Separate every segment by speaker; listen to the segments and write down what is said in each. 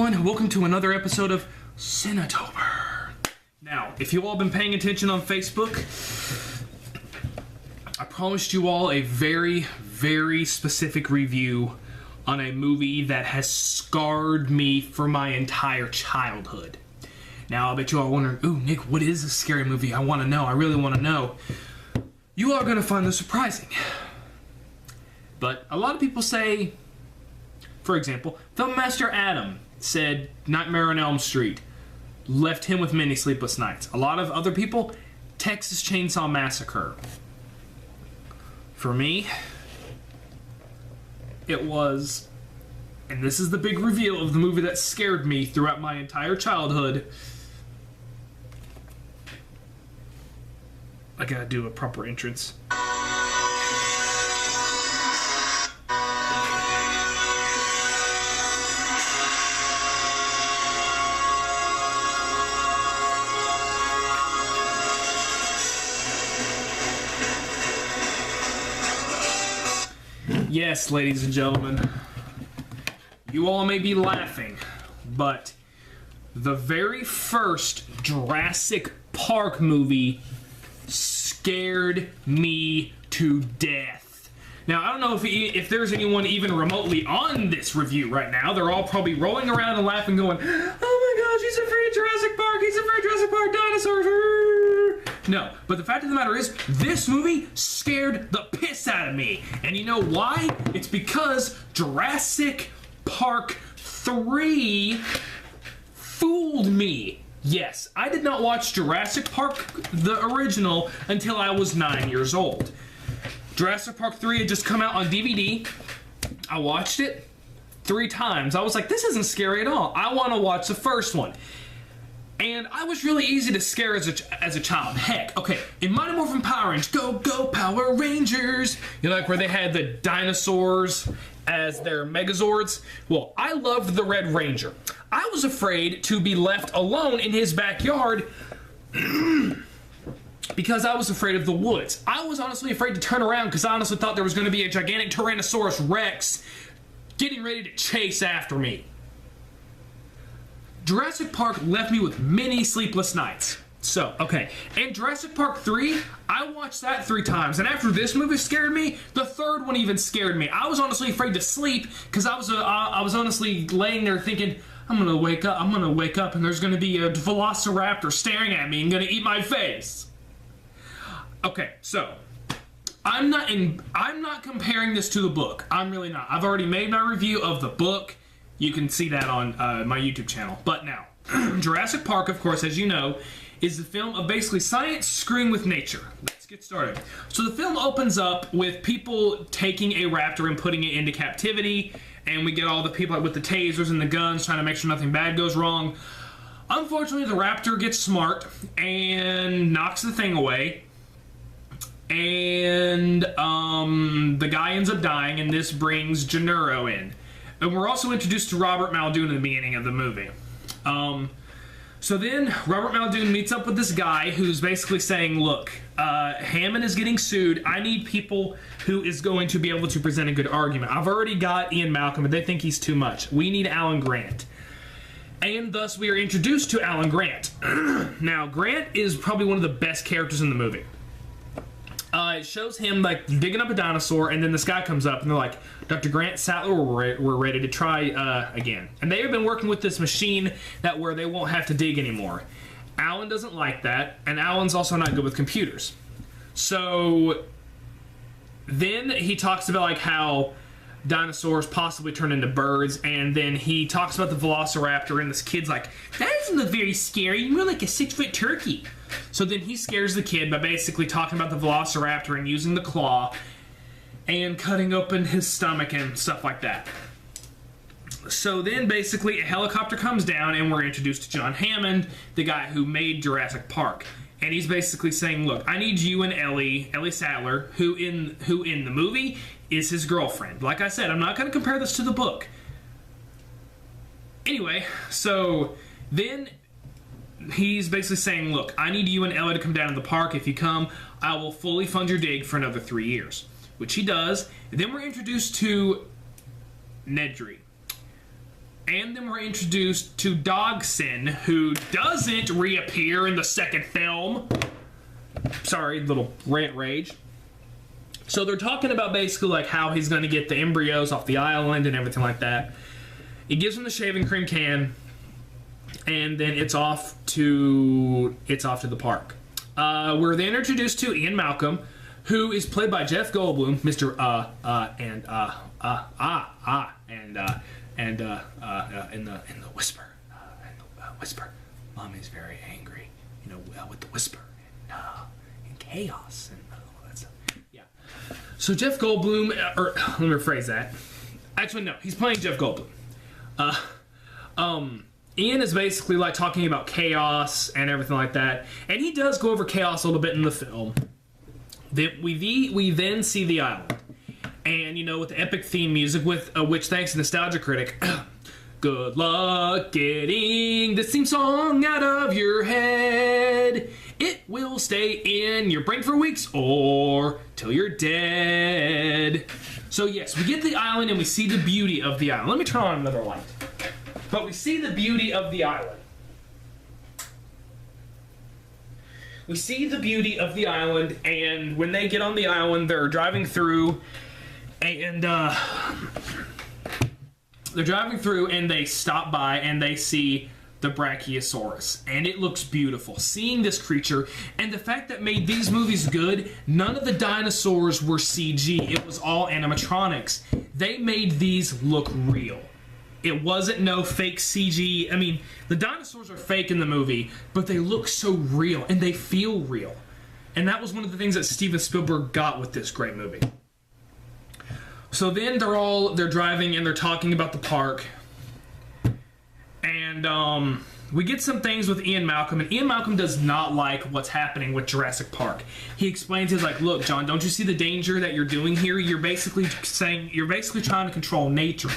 Speaker 1: everyone, welcome to another episode of Cinetober. Now, if you all been paying attention on Facebook, I promised you all a very, very specific review on a movie that has scarred me for my entire childhood. Now, I bet you all are wondering, ooh, Nick, what is a scary movie? I want to know. I really want to know. You all are going to find this surprising. But a lot of people say, for example, Filmmaster Adam said Nightmare on Elm Street left him with many sleepless nights. A lot of other people, Texas Chainsaw Massacre. For me, it was, and this is the big reveal of the movie that scared me throughout my entire childhood. I gotta do a proper entrance. Yes, ladies and gentlemen, you all may be laughing, but the very first Jurassic Park movie scared me to death. Now, I don't know if there's anyone even remotely on this review right now. They're all probably rolling around and laughing, going, oh my gosh, he's afraid of Jurassic Park, he's afraid of Jurassic Park, dinosaurs. No, but the fact of the matter is, this movie scared the piss out of me. And you know why? It's because Jurassic Park 3 fooled me. Yes, I did not watch Jurassic Park, the original, until I was 9 years old. Jurassic Park 3 had just come out on DVD. I watched it 3 times. I was like, this isn't scary at all. I want to watch the first one. And I was really easy to scare as a child. Heck, okay, in Mighty Morphin Power Rangers, go Power Rangers! You know, like where they had the dinosaurs as their Megazords? Well, I loved the Red Ranger. I was afraid to be left alone in his backyard because I was afraid of the woods. I was honestly afraid to turn around because I honestly thought there was going to be a gigantic Tyrannosaurus Rex getting ready to chase after me. Jurassic Park left me with many sleepless nights. So, okay, and Jurassic Park 3, I watched that 3 times, and after this movie scared me, the third one even scared me. I was honestly afraid to sleep, because I was honestly laying there thinking, I'm gonna wake up, and there's gonna be a velociraptor staring at me and gonna eat my face. Okay, so, I'm not comparing this to the book. I'm really not. I've already made my review of the book. You can see that on my YouTube channel. But now, Jurassic Park, of course, as you know, is the film of basically science screwing with nature. Let's get started. So the film opens up with people taking a raptor and putting it into captivity, and we get all the people with the tasers and the guns trying to make sure nothing bad goes wrong. Unfortunately, the raptor gets smart and knocks the thing away, and the guy ends up dying, and this brings Gennaro in. And we're also introduced to Robert Muldoon in the beginning of the movie. So then Robert Muldoon meets up with this guy who's basically saying, look, Hammond is getting sued. I need people who is going to be able to present a good argument. I've already got Ian Malcolm, but they think he's too much. We need Alan Grant. And thus we are introduced to Alan Grant. Now, Grant is probably one of the best characters in the movie. It shows him like digging up a dinosaur, and then this guy comes up and they're like, Dr. Grant Sattler, we're ready to try again. And they have been working with this machine that where they won't have to dig anymore. Alan doesn't like that, and Alan's also not good with computers. So then he talks about like how dinosaurs possibly turn into birds, and then he talks about the velociraptor, and this kid's like, that doesn't look very scary, you're more like a 6-foot turkey. So then he scares the kid by basically talking about the velociraptor and using the claw and cutting open his stomach and stuff like that. So then basically a helicopter comes down and we're introduced to John Hammond, the guy who made Jurassic Park. And he's basically saying, look, I need you and Ellie Sattler, who in the movie is his girlfriend. Like I said, I'm not going to compare this to the book. Anyway, so then he's basically saying, look, I need you and Ellie to come down to the park. If you come, I will fully fund your dig for another 3 years. Which he does. And then we're introduced to Nedry. And then we're introduced to Dogson, who doesn't reappear in the second film. Sorry, little rant rage. So they're talking about basically like how he's going to get the embryos off the island and everything like that. He gives him the shaving cream can, and then it's off to the park. We're then introduced to Ian Malcolm, who is played by Jeff Goldblum, Mr. in the whisper, whisper. Mommy's very angry, with the whisper and chaos and all that stuff. Yeah. So Jeff Goldblum, or let me rephrase that. Actually, no, he's playing Jeff Goldblum. Ian is basically like talking about chaos and everything like that, and he does go over chaos a little bit in the film. We then see the island. And, with the epic theme music, with which, thanks to Nostalgia Critic, good luck getting this theme song out of your head. It will stay in your brain for weeks or till you're dead. So, yes, we get the island and we see the beauty of the island. Let me turn on another light. But we see the beauty of the island. We see the beauty of the island, and when they get on the island, they're driving through. And they're driving through and they stop by and they see the Brachiosaurus. And it looks beautiful. Seeing this creature and the fact that made these movies good, none of the dinosaurs were CG. It was all animatronics. They made these look real. It wasn't no fake CG. I mean, the dinosaurs are fake in the movie, but they look so real and they feel real. And that was one of the things that Steven Spielberg got with this great movie. So then they're driving and they're talking about the park. And we get some things with Ian Malcolm, and Ian Malcolm does not like what's happening with Jurassic Park. He explains, he's like, look, John, don't you see the danger that you're doing here? You're basically trying to control nature.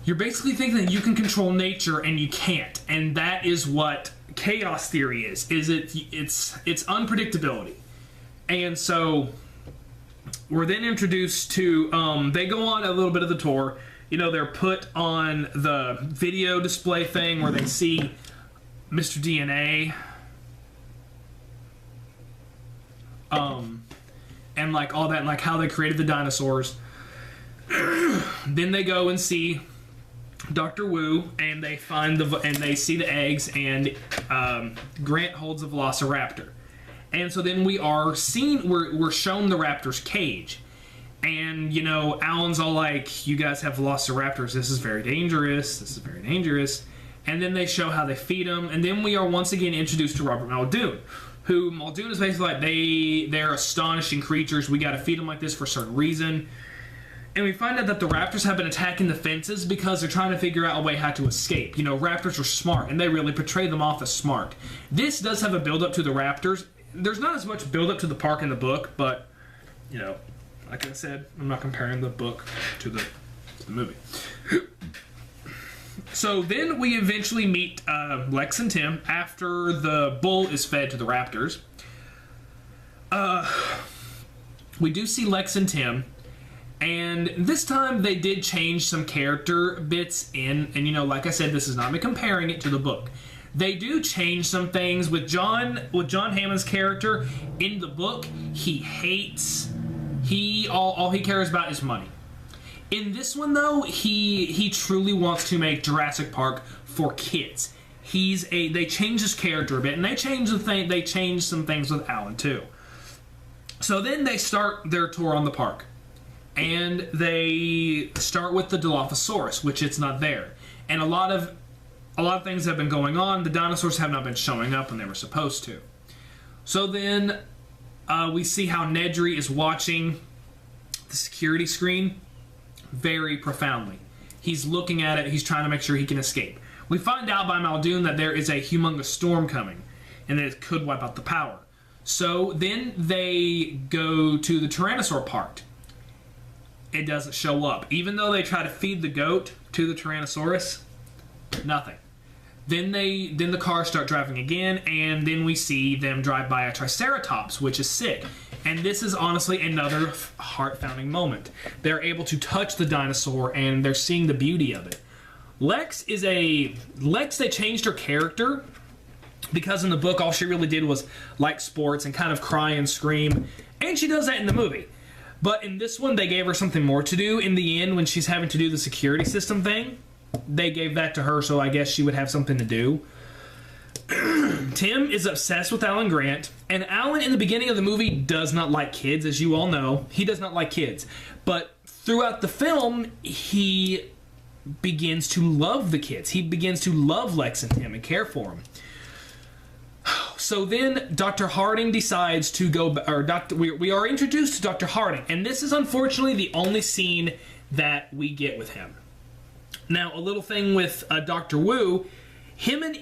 Speaker 1: You're basically thinking that you can control nature and you can't. And that is what chaos theory is it's unpredictability. And so we're then introduced to, they go on a little bit of the tour. They're put on the video display thing where they see Mr. DNA. And like all that, and like how they created the dinosaurs. Then they go and see Dr. Wu, and they they see the eggs, and Grant holds a velociraptor. And so then we're shown the raptor's cage. And, Alan's all like, you guys have velociraptors. This is very dangerous. This is very dangerous. And then they show how they feed them. And then we are once again introduced to Robert Muldoon, who Muldoon is basically like, they're astonishing creatures. We got to feed them like this for a certain reason. And we find out that the raptors have been attacking the fences because they're trying to figure out a way how to escape. Raptors are smart, and they really portray them off as smart. This does have a build-up to the raptors. There's not as much build-up to the park in the book, but, like I said, I'm not comparing the book to the movie. So then we eventually meet Lex and Tim after the bull is fed to the raptors. We do see Lex and Tim, and this time they did change some character bits in, and like I said, this is not me comparing it to the book. They do change some things with John Hammond's character. In the book, all he cares about is money. In this one, though, he truly wants to make Jurassic Park for kids. They changed his character a bit, and they changed some things with Alan too. So then they start their tour on the park, and they start with the Dilophosaurus, which it's not there, and a lot of things have been going on. The dinosaurs have not been showing up when they were supposed to. So then we see how Nedry is watching the security screen very profoundly. He's looking at it. He's trying to make sure he can escape. We find out by Muldoon that there is a humongous storm coming and that it could wipe out the power. So then they go to the Tyrannosaur part. It doesn't show up. Even though they try to feed the goat to the Tyrannosaurus, nothing. Then the cars start driving again, and then we see them drive by a Triceratops, which is sick. And this is honestly another heart-pounding moment. They're able to touch the dinosaur, and they're seeing the beauty of it. Lex, they changed her character because in the book all she really did was like sports and kind of cry and scream, and she does that in the movie. But in this one, they gave her something more to do. In the end, when she's having to do the security system thing, they gave that to her, so I guess she would have something to do. Tim is obsessed with Alan Grant, and Alan in the beginning of the movie does not like kids, as you all know. He does not like kids. But throughout the film, he begins to love the kids. He begins to love Lex and Tim and care for them. So then Dr. Harding decides to go, or we are introduced to Dr. Harding, and this is unfortunately the only scene that we get with him. Now, a little thing with Dr. Wu, him and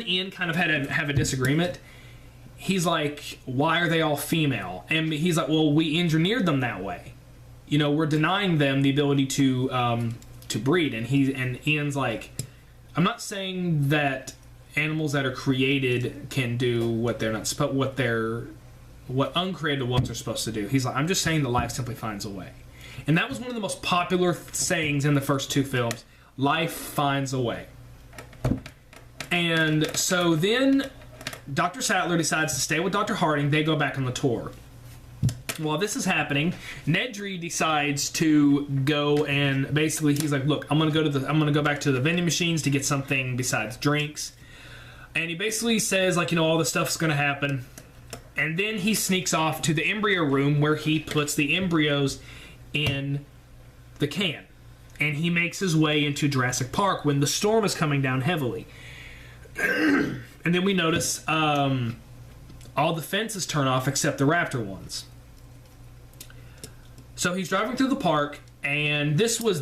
Speaker 1: Ian kind of have a disagreement. He's like, why are they all female? And he's like, well, we engineered them that way. You know, we're denying them the ability to breed. And Ian's like, I'm not saying that animals that are created can do what they're not supposed, what uncreated ones are supposed to do. He's like, I'm just saying that life simply finds a way. And that was one of the most popular sayings in the first two films. Life finds a way. And so then Dr. Sattler decides to stay with Dr. Harding. They go back on the tour. While this is happening, Nedry decides to go and basically he's like, look, I'm gonna go back to the vending machines to get something besides drinks. And he basically says, like, you know, all this stuff's gonna happen. And then he sneaks off to the embryo room where he puts the embryos in the can. And he makes his way into Jurassic Park when the storm is coming down heavily. And then we notice all the fences turn off except the raptor ones. So he's driving through the park, and this was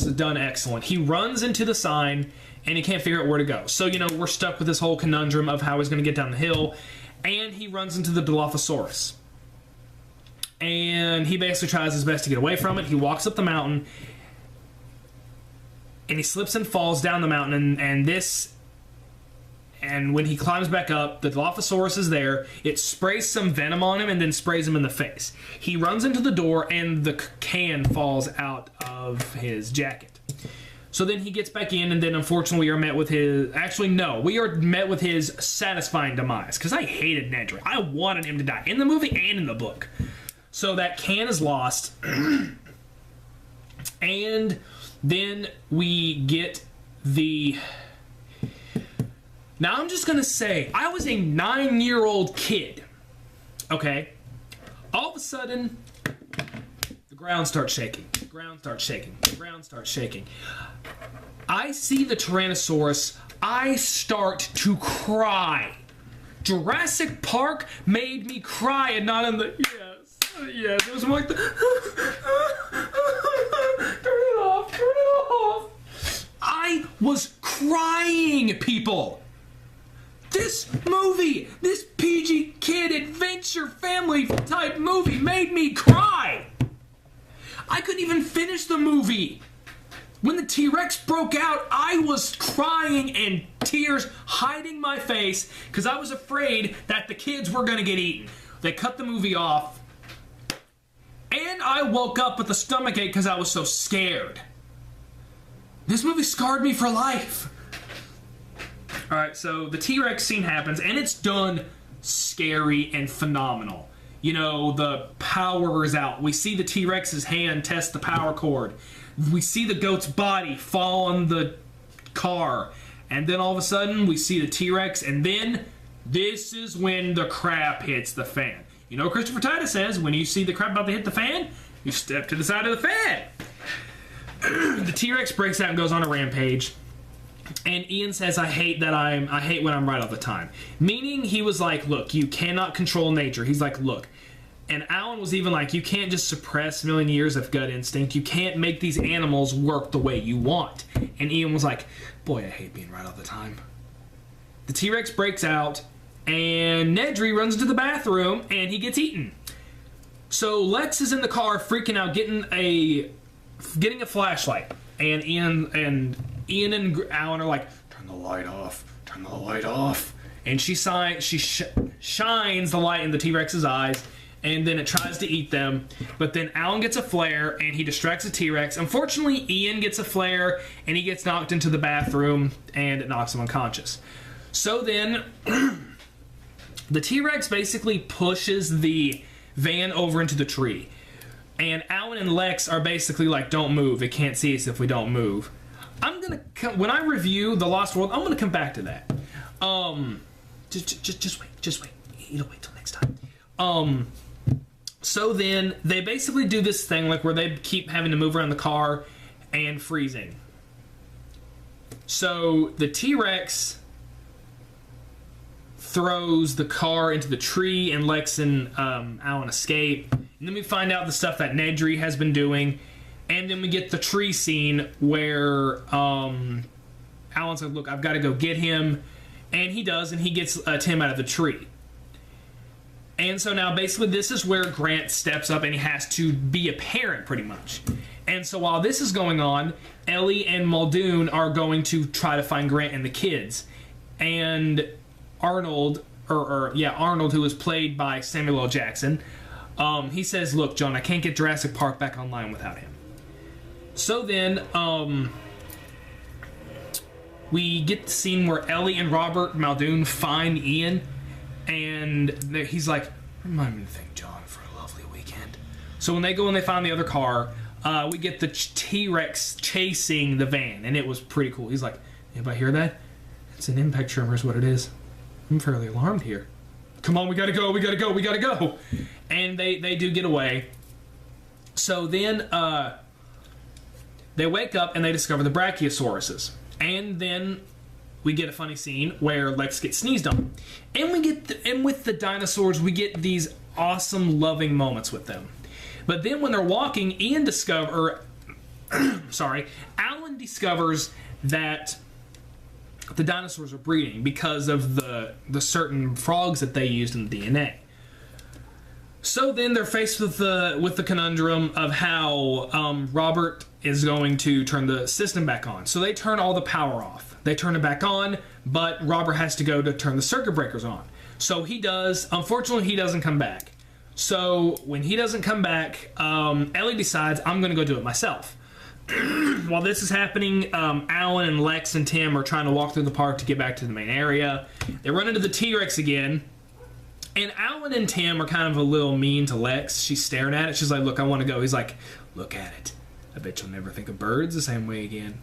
Speaker 1: done excellent. He runs into the sign, and he can't figure out where to go. So, you know, we're stuck with this whole conundrum of how he's going to get down the hill, and he runs into the Dilophosaurus. And he basically tries his best to get away from it. He walks up the mountain, and he slips and falls down the mountain, and when he climbs back up, the Dilophosaurus is there. It sprays some venom on him and then sprays him in the face. He runs into the door, and the can falls out of his jacket. So then he gets back in, and then unfortunately we are met with his... Actually, no. We are met with his satisfying demise, because I hated Nedry. I wanted him to die, in the movie and in the book. So that can is lost. And then we get the... Now, I'm just going to say, I was a 9-year-old kid, okay? All of a sudden, the ground starts shaking. The ground starts shaking. The ground starts shaking. I see the Tyrannosaurus. I start to cry. Jurassic Park made me cry, and not in the... Yes. It was more like the... Turn it off. Turn it off. I was crying, people. This movie, this PG kid adventure family type movie made me cry. I couldn't even finish the movie. When the T-Rex broke out, I was crying and tears hiding my face because I was afraid that the kids were going to get eaten. They cut the movie off. And I woke up with a stomachache because I was so scared. This movie scarred me for life. Alright, so the T-Rex scene happens, and it's done scary and phenomenal. You know, the power is out. We see the T-Rex's hand test the power cord. We see the goat's body fall on the car. And then all of a sudden, we see the T-Rex, and then this is when the crap hits the fan. You know, Christopher Titus says, when you see the crap about to hit the fan, you step to the side of the fan. The T-Rex breaks out and goes on a rampage. And Ian says, I hate when I'm right all the time. Meaning, he was like, look, you cannot control nature. He's like, look. And Alan was even like, you can't just suppress a million years of gut instinct. You can't make these animals work the way you want. And Ian was like, boy, I hate being right all the time. The T-Rex breaks out, and Nedry runs into the bathroom, and he gets eaten. So Lex is in the car freaking out, getting a flashlight. And Ian and Alan are like, turn the light off, turn the light off. And she shines the light in the T-Rex's eyes, and then it tries to eat them. But then Alan gets a flare, and he distracts the T-Rex. Unfortunately, Ian gets a flare, and he gets knocked into the bathroom, and it knocks him unconscious. So then, the T-Rex basically pushes the van over into the tree. And Alan and Lex are basically like, don't move. They can't see us if we don't move. When I review The Lost World, I'm gonna come back to that. Just wait. You'll wait till next time. So then they basically do this thing like where they keep having to move around the car and freezing. So the T-Rex throws the car into the tree, and Lex and Alan escape. And then we find out the stuff that Nedry has been doing. And then we get the tree scene where Alan's like, look, I've got to go get him. And he does, and he gets Tim out of the tree. And so now basically this is where Grant steps up and he has to be a parent pretty much. And so while this is going on, Ellie and Muldoon are going to try to find Grant and the kids. And Arnold, Arnold, who was played by Samuel L. Jackson, he says, look, John, I can't get Jurassic Park back online without him. So then, we get the scene where Ellie and Robert Muldoon find Ian, and he's like, remind me to thank John for a lovely weekend. So when they go and they find the other car, we get the T-Rex chasing the van, and it was pretty cool. He's like, anybody hear that? It's an impact tremor is what it is. I'm fairly alarmed here. Come on, we gotta go. And they do get away. So then, they wake up and they discover the Brachiosauruses. And then we get a funny scene where Lex gets sneezed on. And with the dinosaurs, we get these awesome, loving moments with them. But then when they're walking, Alan discovers that the dinosaurs are breeding because of the certain frogs that they used in the DNA. So then they're faced with the conundrum of how Robert is going to turn the system back on. So they turn all the power off. They turn it back on, but Robert has to go to turn the circuit breakers on. So he does. Unfortunately, he doesn't come back. So when he doesn't come back, Ellie decides, I'm going to go do it myself. While this is happening, Alan and Lex and Tim are trying to walk through the park to get back to the main area. They run into the T-Rex again. And Alan and Tim are kind of a little mean to Lex. She's staring at it. She's like, look, I want to go. He's like, look at it. I bet you'll never think of birds the same way again.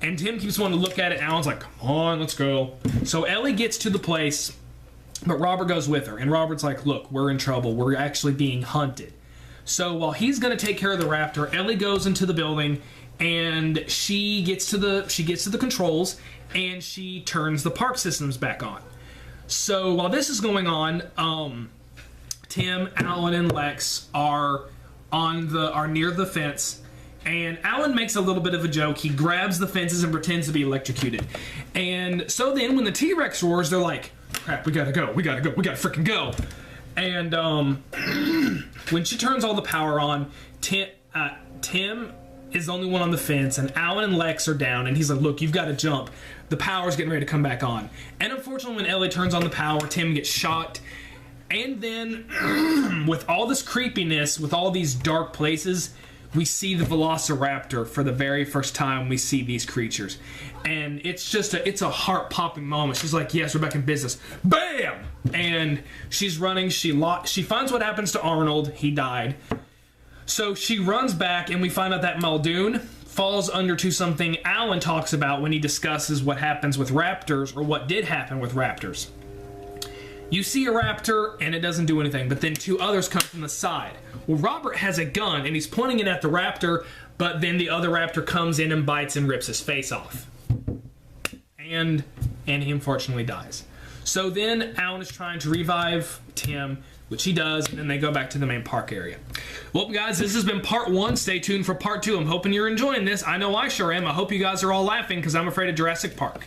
Speaker 1: And Tim keeps wanting to look at it. Alan's like, come on, let's go. So Ellie gets to the place, but Robert goes with her. And Robert's like, look, we're in trouble. We're actually being hunted. So while he's going to take care of the raptor, Ellie goes into the building, and she gets to the controls, and she turns the park systems back on. So while this is going on, Tim, Alan, and Lex are near the fence, and Alan makes a little bit of a joke. He grabs the fences and pretends to be electrocuted. And so then when the T-Rex roars, they're like, crap, we gotta go, we gotta freaking go. And when she turns all the power on, Tim is the only one on the fence, and Alan and Lex are down, and he's like, look, you've got to jump. The power's getting ready to come back on. And unfortunately, when Ellie turns on the power, Tim gets shot. And then, with all this creepiness, with all these dark places, we see the Velociraptor for the very first time we see these creatures. And it's just it's a heart-popping moment. She's like, yes, we're back in business. Bam! And she's running. She finds what happens to Arnold. He died. So she runs back, and we find out that Muldoon falls under to something Alan talks about when he discusses what happens with raptors, or what did happen with raptors. You see a raptor, and it doesn't do anything, but then two others come from the side. Well, Robert has a gun, and he's pointing it at the raptor, but then the other raptor comes in and bites and rips his face off. And he unfortunately dies. So then Alan is trying to revive Tim, which he does, and then they go back to the main park area. Well, guys, this has been part 1. Stay tuned for part 2. I'm hoping you're enjoying this. I know I sure am. I hope you guys are all laughing because I'm afraid of Jurassic Park.